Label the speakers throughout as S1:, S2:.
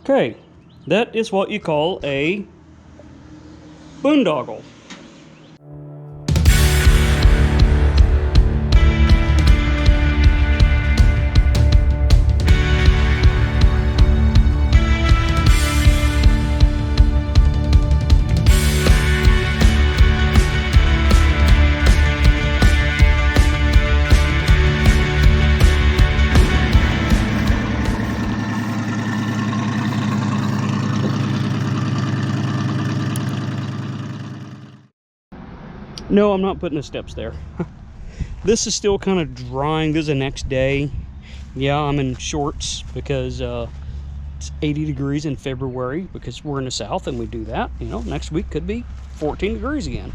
S1: Okay, that is what you call a boondoggle. No, I'm not putting the steps there. This is still kind of drying. This is the next day. Yeah, I'm in shorts because it's 80 degrees in February because we're in the South and we do that. You know, next week could be 14 degrees again.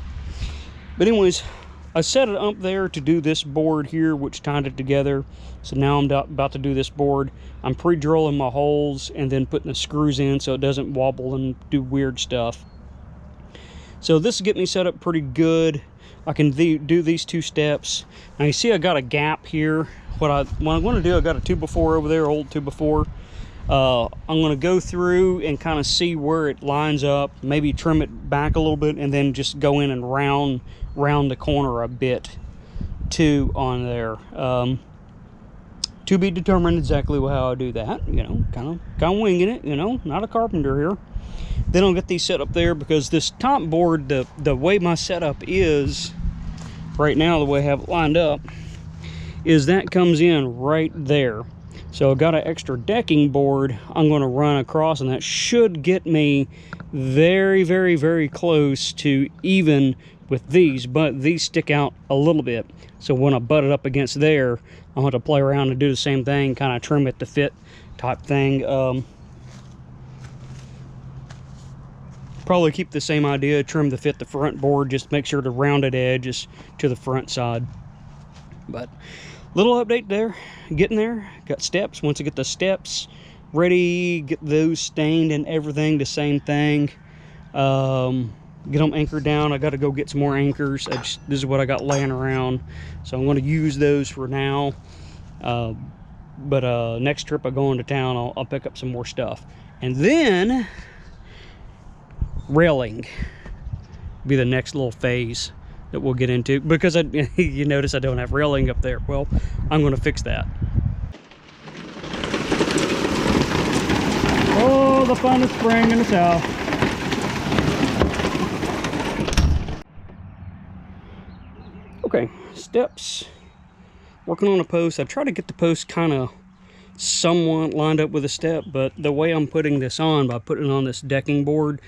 S1: But anyways, I set it up there to do this board here, which tied it together. So now I'm about to do this board. I'm pre-drilling my holes and then putting the screws in so it doesn't wobble and do weird stuff. So this is getting me set up pretty good. I can do these two steps. Now you see I got a gap here. What I'm going to do, I got a 2x4 over there, old 2x4. I'm going to go through and kind of see where it lines up, maybe trim it back a little bit, and then just go in and round the corner a bit too on there. To be determined exactly how I do that. You know, kind of winging it. You know, not a carpenter here. Then I'll get these set up there because this top board, the way my setup is right now, the way I have it lined up, is that comes in right there. So I got an extra decking board I'm going to run across, and that should get me very, very, very close to even with these, but these stick out a little bit. So when I butt it up against there, I'll have to play around and do the same thing, kind of trim it to fit type thing. Probably keep the same idea, trim to fit the front board, just make sure the rounded edge is to the front side. But little update there, getting there. Got steps. Once I get the steps ready, get those stained and everything, the same thing. Get them anchored down. I got to go get some more anchors. This is what I got laying around, so I'm going to use those for now. But next trip I go into town, I'll pick up some more stuff, and then railing be the next little phase that we'll get into, because you notice I don't have railing up there. Well, I'm going to fix that. Oh, the finest spring in the South. Okay, steps. Working on a post. I try to get the post kind of somewhat lined up with a step, but the way I'm putting this on, by putting it on this decking board,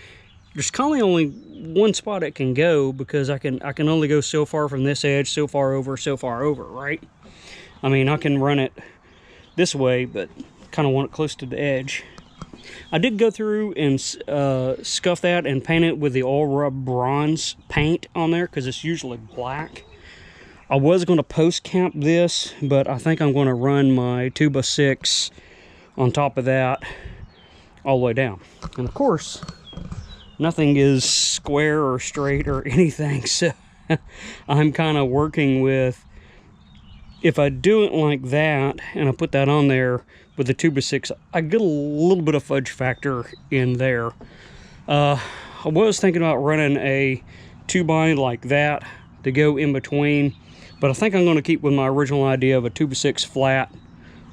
S1: there's kind of only one spot it can go, because I can only go so far from this edge, so far over, right? I mean, I can run it this way, but kind of want it close to the edge. I did go through and scuff that and paint it with the oil rub bronze paint on there, because it's usually black. I was going to post camp this, but I think I'm going to run my 2x6 on top of that all the way down. And of course, nothing is square or straight or anything, so I'm kind of working with, if I do it like that and I put that on there with the 2x6, I get a little bit of fudge factor in there. I was thinking about running a 2x like that to go in between, but I think I'm going to keep with my original idea of a 2x6 flat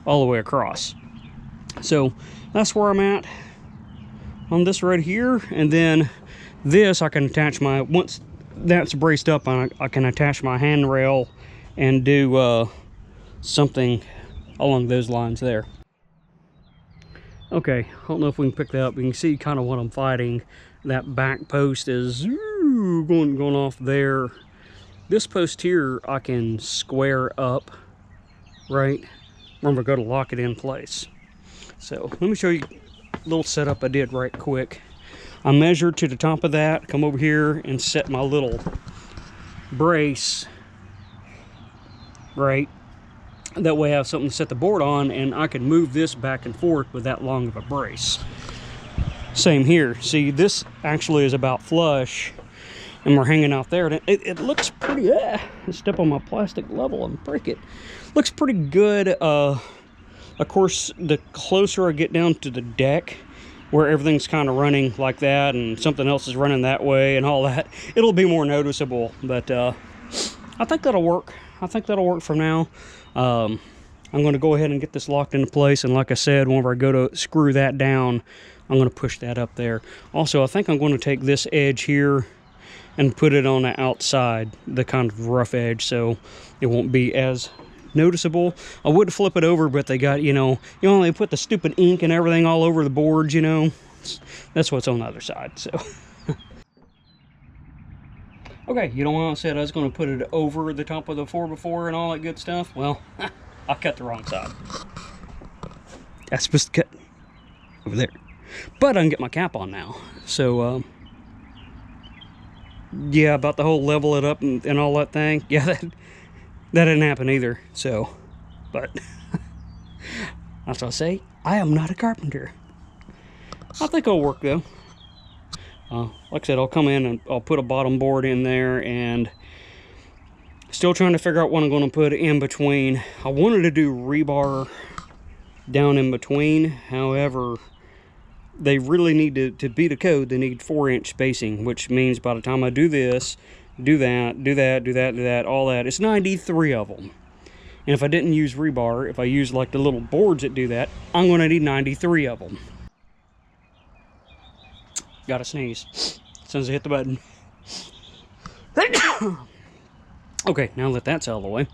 S1: all the way across. So that's where I'm at on this right here. And then this, I can attach my, once that's braced up, I can attach my handrail and do something along those lines there. Okay, I don't know if we can pick that up. You can see kind of what I'm fighting. That back post is going off there. This post here I can square up, right? Remember, go to lock it in place. So let me show you a little setup I did right quick. I measured to the top of that, come over here and set my little brace, right? That way I have something to set the board on, and I can move this back and forth with that long of a brace. Same here. See, this actually is about flush, and we're hanging out there. And it looks pretty, step on my plastic level and break it. Looks pretty good. Of course, the closer I get down to the deck, where everything's kind of running like that and something else is running that way and all that, it'll be more noticeable. But I think that'll work. I think that'll work for now. I'm going to go ahead and get this locked into place, and like I said, whenever I go to screw that down, I'm going to push that up there. Also, I think I'm going to take this edge here and put it on the outside, the kind of rough edge, so it won't be as noticeable. I would flip it over, but they got, you know, they put the stupid ink and everything all over the boards, you know. That's what's on the other side, so. Okay, you know what I said I was going to put it over the top of the 4x4 and all that good stuff? Well, I cut the wrong side. That's supposed to cut over there. But I can get my cap on now. So, yeah, about the whole level it up and all that thing. Yeah, that didn't happen either. So, but that's what I say. I am not a carpenter. I think it'll work though. Like I said, I'll come in and I'll put a bottom board in there, and still trying to figure out what I'm going to put in between. I wanted to do rebar down in between. However, they really need to beat a code. They need 4-inch spacing, which means by the time I do this, do that, all that, it's 93 of them. And if I didn't use rebar, if I use like the little boards that do that, I'm going to need 93 of them. Gotta sneeze as soon as I hit the button. Okay, now that that's out of the way.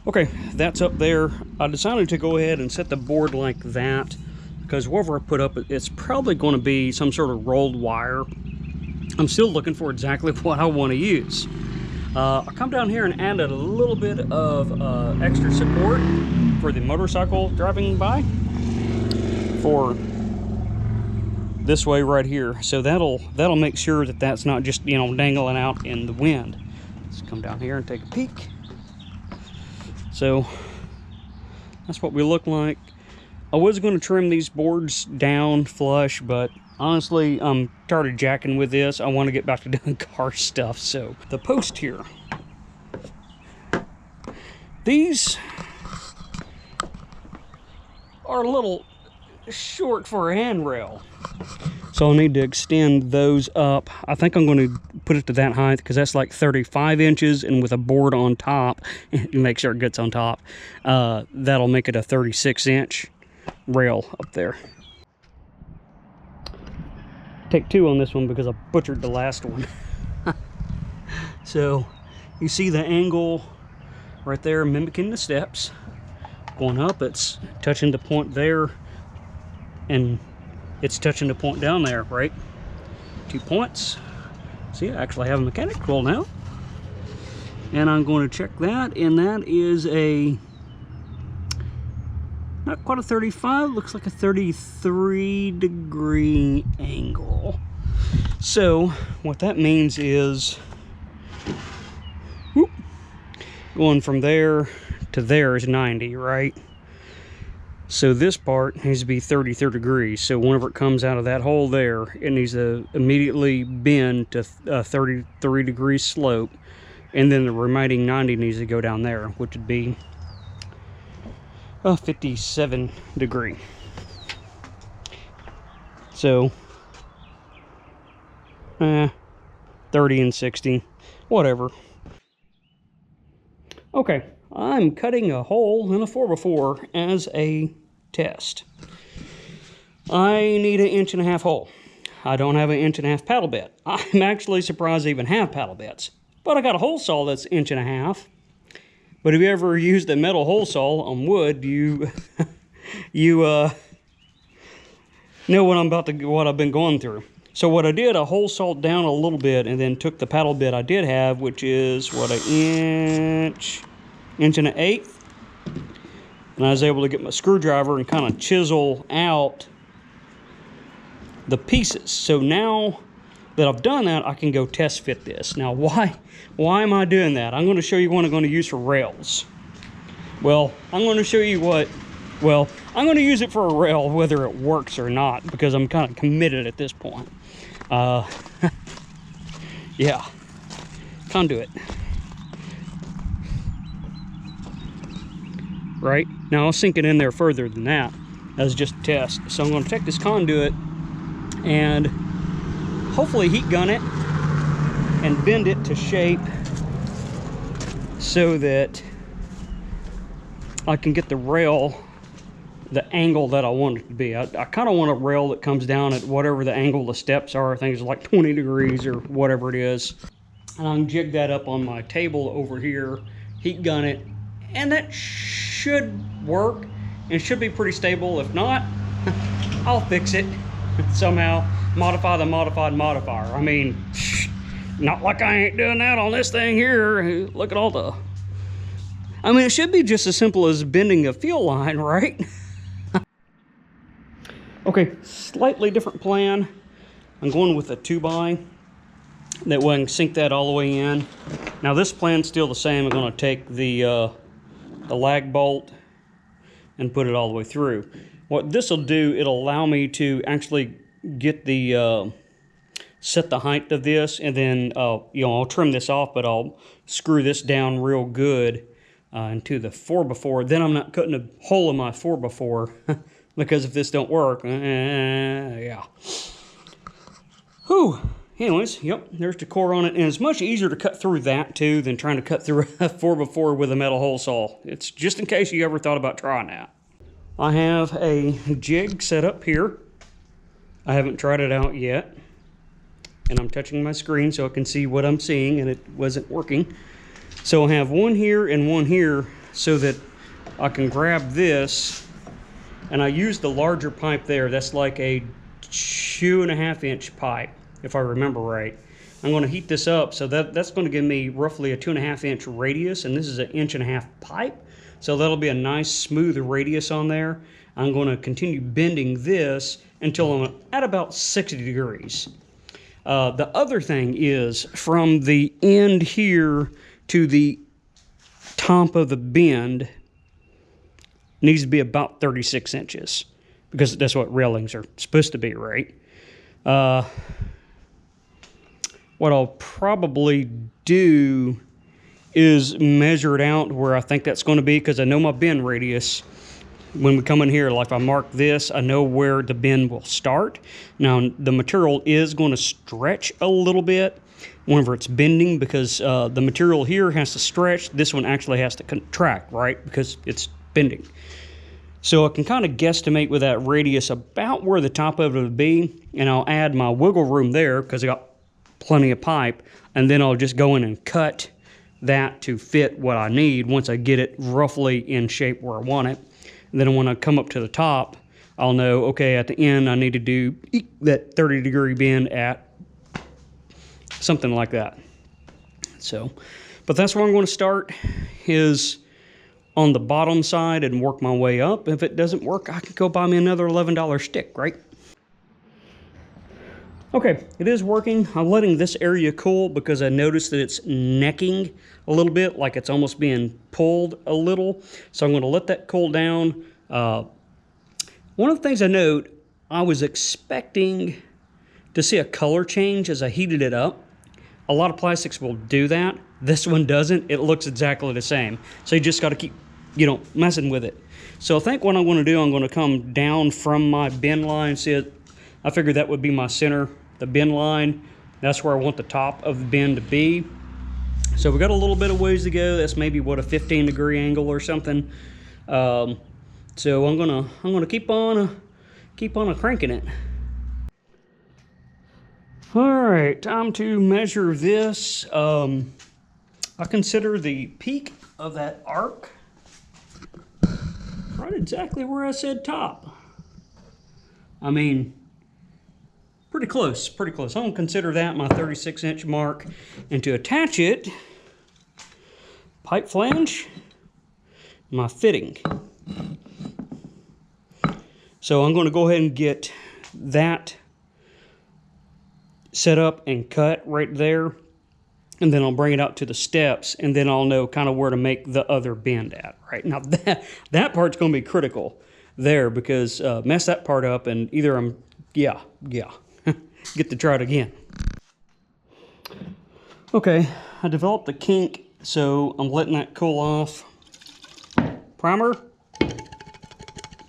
S1: Okay, that's up there. I decided to go ahead and set the board like that, because whatever I put up, it's probably going to be some sort of rolled wire. I'm still looking for exactly what I want to use. I come down here and added a little bit of extra support for the motorcycle driving by for this way right here. So that'll make sure that that's not just, you know, dangling out in the wind. Let's come down here and take a peek. So that's what we look like. I was going to trim these boards down flush, but honestly, I'm tired of jacking with this. I want to get back to doing car stuff. So the post here, these are a little short for a handrail, so I'll need to extend those up. I think I'm going to put it to that height because that's like 35 inches, and with a board on top, make sure it gets on top, that'll make it a 36-inch rail up there. Take 2 on this one because I butchered the last one. So you see the angle right there mimicking the steps. Going up, it's touching the point there, and it's touching the point down there, right? 2 points. See, I actually have a mechanic tool now. And I'm going to check that, and that is a, not quite a 35, looks like a 33-degree angle. So what that means is, whoop, going from there to there is 90, right? So this part needs to be 33 degrees. So whenever it comes out of that hole there, it needs to immediately bend to a 33 degree slope. And then the remaining 90 needs to go down there, which would be a 57 degree. So 30 and 60, whatever. Okay, I'm cutting a hole in a 4x4 as a test. I need an 1.5 inch hole. I don't have an 1.5 inch paddle bit. I'm actually surprised I even have paddle bits. But I got a hole saw that's 1.5 inches. But if you ever used a metal hole saw on wood, you know what I've been going through. So what I did, I hole sawed down a little bit and then took the paddle bit I did have, which is what, an inch and 1/8. And I was able to get my screwdriver and kind of chisel out the pieces. So now that I've done that, I can go test fit this. Now, why am I doing that? I'm going to show you what I'm going to use for rails. Well, I'm going to show you what, well, I'm going to use it for a rail whether it works or not, because I'm kind of committed at this point. Yeah, conduit. Right? Now I'll sink it in there further than that, as just a test. So I'm going to take this conduit and hopefully heat gun it and bend it to shape so that I can get the rail the angle that I want it to be. I kind of want a rail that comes down at whatever the angle the steps are. I think it's like 20 degrees or whatever it is. And I can jig that up on my table over here, heat gun it, and that should work and should be pretty stable. If not, I'll fix it somehow. Modify the modified modifier. I mean, not like I ain't doing that on this thing here. Look at all the... I mean, it should be just as simple as bending a fuel line, right? Okay, slightly different plan. I'm going with a 2x. That way I can sink that all the way in. Now this plan's still the same. I'm going to take the lag bolt and put it all the way through. What this will do, it'll allow me to actually get the set the height of this, and then I'll trim this off, but I'll screw this down real good into the 4x4. Then I'm not cutting a hole in my 4x4 because if this don't work, yeah. Whew. Anyways, yep, there's the core on it, and it's much easier to cut through that too than trying to cut through a 4x4 with a metal hole saw. It's just in case you ever thought about trying that. I have a jig set up here. I haven't tried it out yet, and I'm touching my screen so I can see what I'm seeing, and it wasn't working. So I have one here and one here so that I can grab this, and I use the larger pipe there. That's like a 2.5 inch pipe, if I remember right. I'm going to heat this up, so that's going to give me roughly a 2.5 inch radius, and this is an 1.5 inch pipe. So that'll be a nice smooth radius on there. I'm going to continue bending this until I'm at about 60 degrees. The other thing is, from the end here to the top of the bend needs to be about 36 inches because that's what railings are supposed to be, right? What I'll probably do is measure it out where I think that's going to be, because I know my bend radius. When we come in here, like if I mark this, I know where the bend will start. Now, the material is going to stretch a little bit whenever it's bending, because the material here has to stretch. This one actually has to contract, right? Because it's bending. So I can kind of guesstimate with that radius about where the top of it would be, and I'll add my wiggle room there because I got plenty of pipe, and then I'll just go in and cut that to fit what I need once I get it roughly in shape where I want it. And then when I come up to the top, I'll know, okay, at the end I need to do that 30-degree bend at something like that. So, but that's where I'm going to start, is on the bottom side and work my way up. If it doesn't work, I can go buy me another $11 stick, right? Okay, it is working. I'm letting this area cool because I noticed that it's necking a little bit, like it's almost being pulled a little. So I'm going to let that cool down. One of the things I note, I was expecting to see a color change as I heated it up. A lot of plastics will do that. This one doesn't. It looks exactly the same. So you just got to keep, messing with it. So I think what I'm going to do, I'm going to come down from my bend line. See it? I figured that would be my center, the bend line. That's where I want the top of the bend to be. So we got a little bit of ways to go. That's maybe what, a 15-degree angle or something. So I'm gonna keep on cranking it. All right, time to measure this. I consider the peak of that arc right exactly where I said top. I mean, pretty close, pretty close. I'm gonna consider that my 36-inch mark. And to attach it, pipe flange, my fitting. So I'm gonna go ahead and get that set up and cut right there. And then I'll bring it out to the steps, and then I'll know kind of where to make the other bend at, right? Now that part's gonna be critical there, because mess that part up and either I'm, yeah. Get to try it again. Okay, I developed the kink, so I'm letting that cool off. Primer,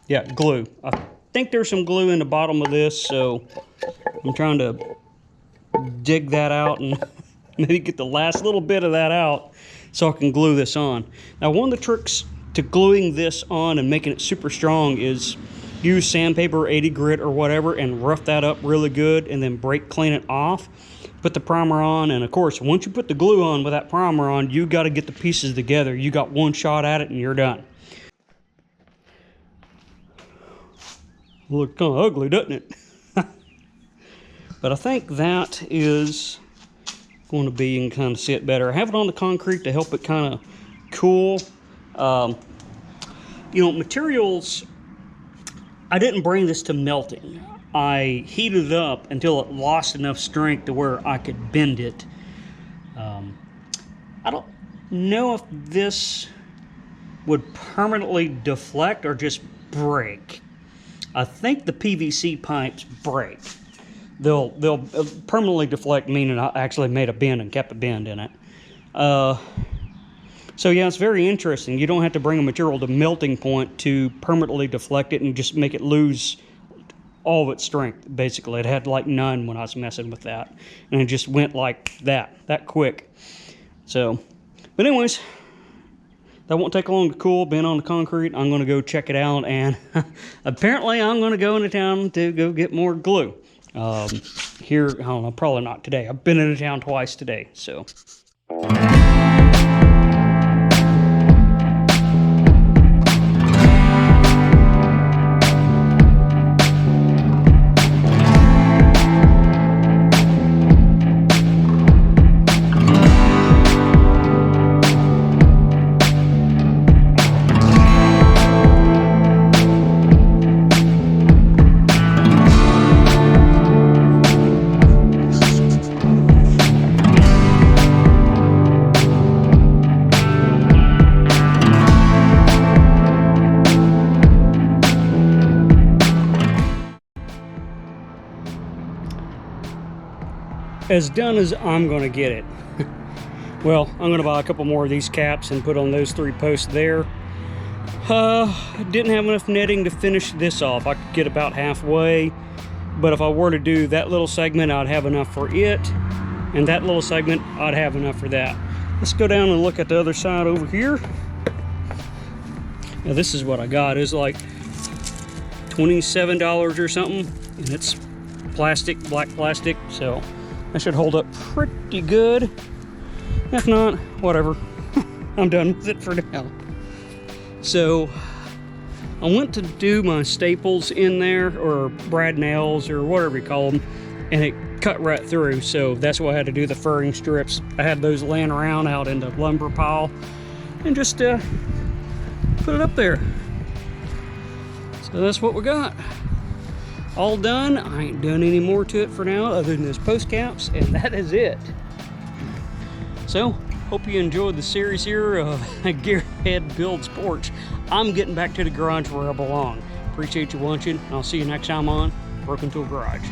S1: Yeah, glue. I think there's some glue in the bottom of this, so I'm trying to dig that out and maybe get the last little bit of that out so I can glue this on. Now, one of the tricks to gluing this on and making it super strong is use sandpaper, 80 grit or whatever, and rough that up really good, and then brake clean it off. Put the primer on, and of course, once you put the glue on with that primer on, you got to get the pieces together. You got one shot at it and you're done. Looks kind of ugly, doesn't it? But I think that is going to be, you can kind of see it better. I have it on the concrete to help it kind of cool. You know, materials, I didn't bring this to melting. I heated it up until it lost enough strength to where I could bend it. I don't know if this would permanently deflect or just break. I think the PVC pipes break. They'll permanently deflect, meaning I actually made a bend and kept a bend in it. So yeah, it's very interesting. You don't have to bring a material to melting point to permanently deflect it and just make it lose all of its strength, basically. It had like none when I was messing with that. And it just went like that quick. So, but anyways, that won't take long to cool, been on the concrete. I'm gonna go check it out, and apparently I'm gonna go into town to go get more glue. Here, I don't know, probably not today. I've been into town twice today, so. As done as I'm going to get it. Well, I'm going to buy a couple more of these caps and put on those 3 posts there. Didn't have enough netting to finish this off. I could get about halfway, but if I were to do that little segment, I'd have enough for it, and that little segment, I'd have enough for that. Let's go down and look at the other side over here. Now, this is what I got. It's like $27 or something, and it's plastic, black plastic, so that should hold up pretty good. If not, whatever. I'm done with it for now. So I went to do my staples in there, or brad nails, or whatever you call them, and it cut right through. So that's why I had to do the furring strips. I had those laying around out in the lumber pile, and just put it up there. So that's what we got. All done. I ain't done any more to it for now other than those post caps, and that is it. So, hope you enjoyed the series here of Gearhead Builds Porch. I'm getting back to the garage where I belong. Appreciate you watching, and I'll see you next time on Broken Tool Garage.